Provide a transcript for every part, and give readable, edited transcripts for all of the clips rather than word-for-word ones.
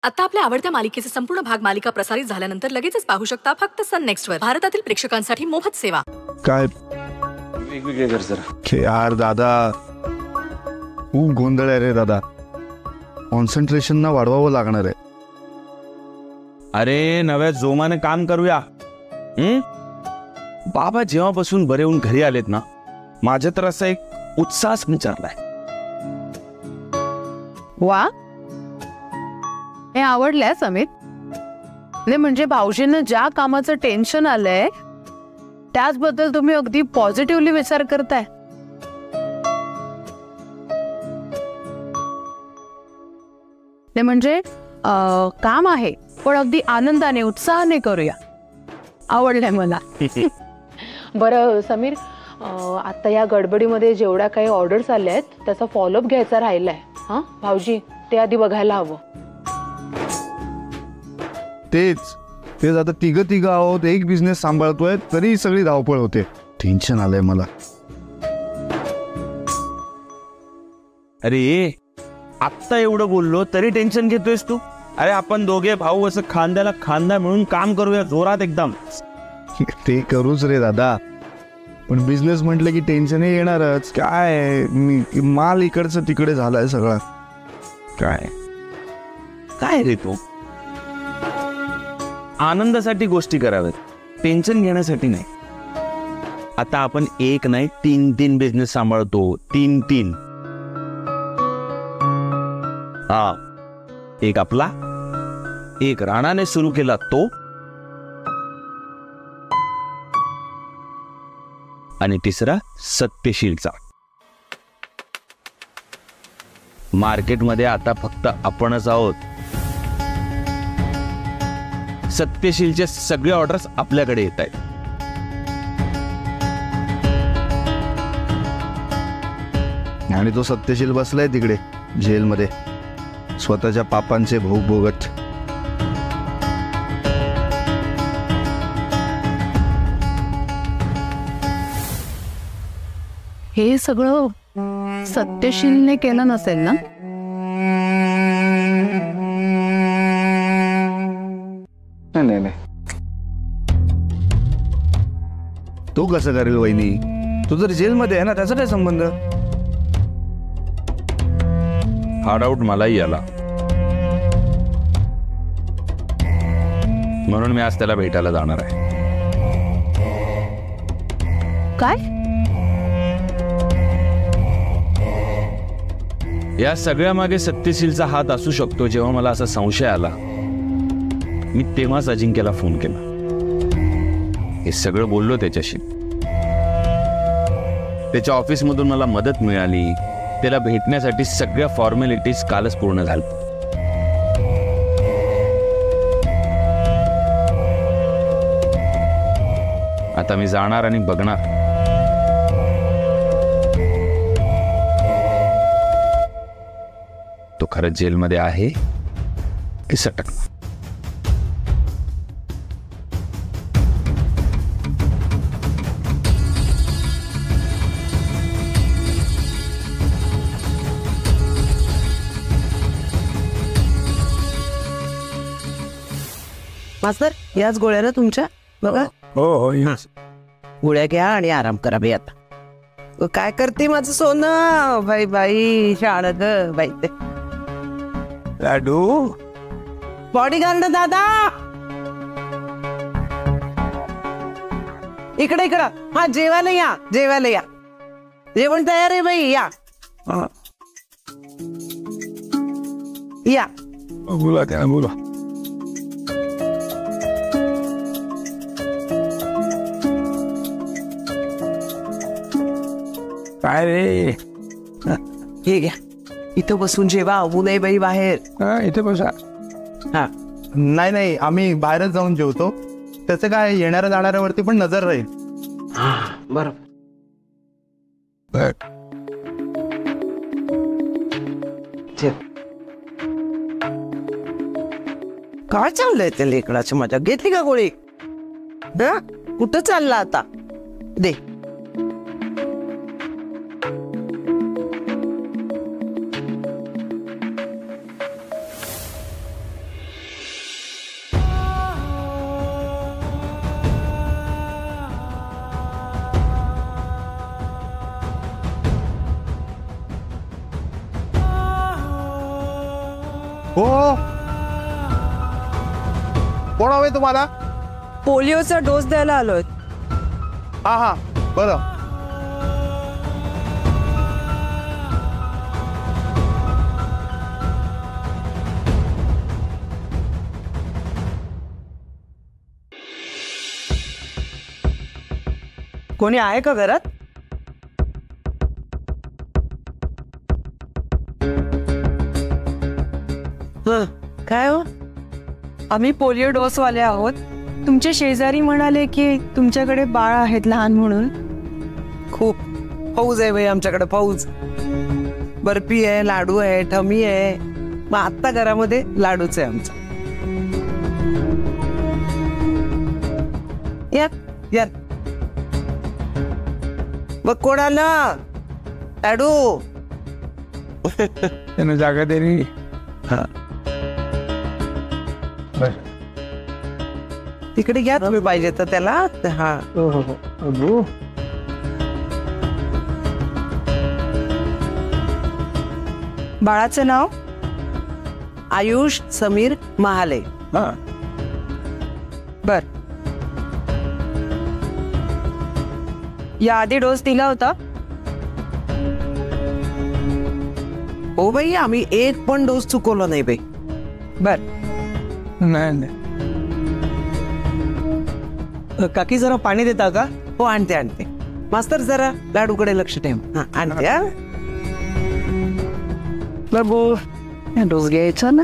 आता आपल्या आवडत्या मालिकेचे संपूर्ण भाग मालिका प्रसारित झाल्यानंतर लगेचच पाहू शकता फक्त सन नेक्स्ट वर. भारतातील प्रेक्षकांसाठी मोफत सेवा. काय वेगवेगळे घर जरा यार दादा, खूप गोंधळ आहे रे दादा. कॉन्सन्ट्रेशन ना वाढवावं लागणार आहे. अरे नव्या जोमाने काम करूया. बाबा जेव्हापासून बरे होऊन घरी आलेत ना, माझ्या तर असा एक उत्साहच विचारलाय. वा, हे आवडलंय समित. नाही म्हणजे भाऊजींना ज्या कामाचं टेन्शन आलंय त्याचबद्दल तुम्ही अगदी पॉझिटिव्हली विचार करताय. नाही म्हणजे काम आहे पण अगदी आनंदाने उत्साहाने करूया. आवडलंय मला. बरं समीर, आता या गडबडीमध्ये जेवढ्या काही ऑर्डर्स आल्या आहेत त्याचा फॉलोअप घ्यायचा राहिलाय. हा भाऊजी, ते आधी बघायला हवं. तेच आता तिघ आहोत, एक बिझनेस सांभाळतोय तरी सगळी धावपळ होते. टेन्शन आलंय मला. अरे आत्ता एवढं बोललो तरी टेन्शन घेतोयस तू. अरे आपण दोघे भाऊ असं खांद्याला खांदा मिळून काम करूया जोरात एकदम. ते करूच रे दादा, पण बिझनेस म्हटलं की टेन्शन येणारच. काय माल इकडचं तिकडे झालाय सगळा. काय काय रे तू, आनंदासाठी गोष्टी कराव्यात, टेन्शन घेण्यासाठी नाही. आता आपण एक नाही तीन बिझनेस सांभाळतो. तीन. हा, एक आपला, एक राणाने सुरू केला तो, आणि तिसरा सत्यशीलचा. मार्केटमध्ये आता फक्त आपणच आहोत. सत्यशीलचे सगळे ऑर्डर्स आपल्याकडे येत आहेत. आणि तो सत्यशील बसलाय तिकडे जेलमध्ये स्वतःच्या पापांचे भोग भोगत. हे सगळं सत्यशीलने केलं नसेल ना? नाही, तो कसं करेल वहिनी? तो जर जेलमध्ये आहे ना, त्याचा काय संबंध? हा डाऊट मलाही आला, म्हणून मी आज त्याला भेटायला जाणार आहे. काय? या सगळ्या मागे सत्यशीलचा हात असू शकतो. जेव्हा मला असा संशय आला, मी तेव्हाच अजिंक्यला फोन केला. हे सगळं बोललो त्याच्याशी. त्याच्या ऑफिसमधून मला मदत मिळाली. त्याला भेटण्यासाठी सगळ्या फॉर्मॅलिटीज कालच पूर्ण झाल्या. आता मी जाणार आणि बघणार तो खरंच जेलमध्ये आहे की सटकला. मास्तर, याच गोळ्या ना तुमच्या? बघा. हो, गोळ्या घ्या आणि आराम करा बाई. आता काय करते माझं सोनं? बाई शाळ ग बाई. ते लाडू, बॉडीगार्ड दादा, इकडे. हा, जेवायला या. जेवण तयार आहे बाई. या. बोला त्याला, बोला. काय रे? हे घ्या, इथं बसून जेवा. अवू नाही बाई बाहेर. इथे बसा. हा, नाही, आम्ही बाहेरच जाऊन जेवतो. त्याचं काय, येणाऱ्या जाणाऱ्यावरती पण नजर राहील. बरोबर. काय चाललंय त्या लेकडाची? मजा घेतली का गोळी? कुठं चालला आता? दे. हो कोण हवे तुम्हाला? पोलिओचा डोस द्यायला आलोय. हा हा बरं. कोणी आहे का घरात? काय हो? आम्ही पोलिओ डोस वाले आहोत. तुमचे शेजारी म्हणाले की तुमच्याकडे बाळ आहेत लहान म्हणून. खूप फौज आहे बाई आमच्याकडे, फौज. बर्फी आहे, लाडू आहे, ठमी आहे. मग आत्ता घरामध्ये लाडूच आहे आमचं. यार मग कोणाला लाडू त्यांना जागा दे रे. तिकडे घ्या तुम्ही पाहिजे तर त्याला. हा बाळाचं नाव आयुष समीर महाले. बर. या आधी डोस दिला होता? हो बाई, आम्ही एक पण डोस चुकवला नाही बाई. बर. नाही काकी जरा पाणी देता का? हो आणते आणते. मास्तर जरा लाडूकडे लक्ष ठेव. हा आणते. हा बाबू डोस घ्यायचा ना.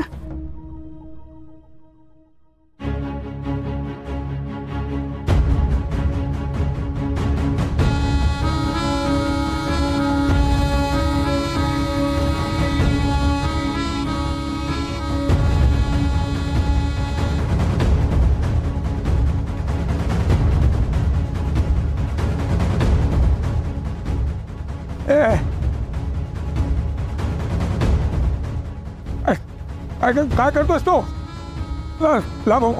काय करतोस तो? लांब हो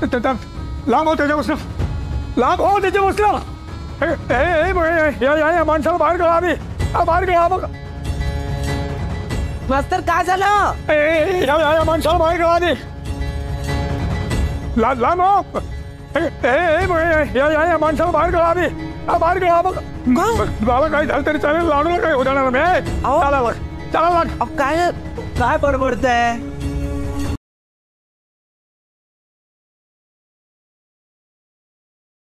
त्याच्यापासून. लांब हो त्याच्यापासून. या माणसाला बाहेर काढा. आम्ही बाहेर काढा. मग मास्तर काय झालं? या माणसाला बाहेर काढा आधी. लांब हो. या माणसाला बाहेर काढा आधी. बाहेर काढा. मग बाबा काही झालं तरी चालेल. लाडूला काही होणार नाही. चला काय बडबडतंय?